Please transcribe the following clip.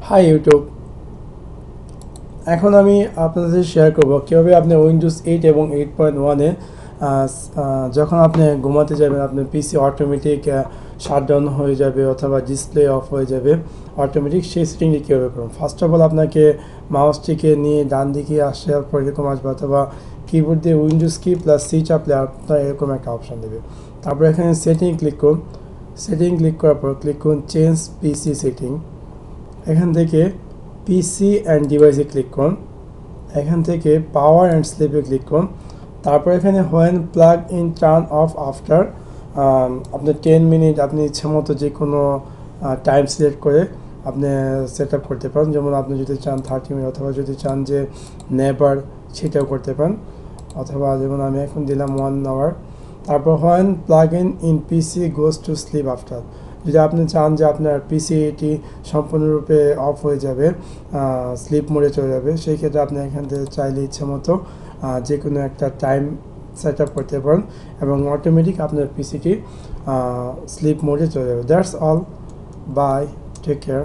High YouTube. এখন আমি আপনাদের শেয়ার করব কীভাবে আপনি উইন্ডোজ 8 এবং 8.1-এ যখন আপনি ঘুমাতে যাবেন আপনার পিসি অটোমেটিক শাটডাউন হয়ে যাবে অথবা ডিসপ্লে অফ হয়ে যাবে অটোমেটিক, সেই সেটিংটি কীভাবে করুন। ফার্স্ট অফ অল আপনাকে মাউসটিকে নিয়ে ডান দিকে আসার পর এরকম আসবে, অথবা কিবোর্ড দিয়ে উইন্ডোজ কি প্লাস সি চাপলে আপনার এরকম একটা অপশান দেবে। তারপর এখানে সেটিং ক্লিক করুন। সেটিং ক্লিক করার পর ক্লিক করুন চেঞ্জ পিসি সেটিং। এখান থেকে পিসি অ্যান্ড ডিভাইসে ক্লিক করুন। এখান থেকে পাওয়ার অ্যান্ড স্লিপে ক্লিক করুন। তারপর এখানে when plug in turn off after আপনি 10 মিনিট আপনি ইচ্ছে মতো যে কোনো টাইম সিলেক্ট করে আপনি সেট আপ করতে পারেন। যেমন আপনি যদি চান 30 মিনিট, অথবা যদি চান যে নেভার, সেটাও করতে পারেন। অথবা যেমন আমি এখন দিলাম 1 আওয়ার। তারপর when plug in PC goes to sleep after, যদি আপনি চান যে আপনার পিসি এটি সম্পূর্ণরূপে অফ হয়ে যাবে, স্লিপ মোডে চলে যাবে, সেই ক্ষেত্রে আপনি এখান থেকে চাইলে ইচ্ছে মতো যে কোনো একটা টাইম সেট আপ করতে পারেন এবং অটোমেটিক আপনার পিসিটি স্লিপ মোডে চলে যাবে। That's all, bye, take care.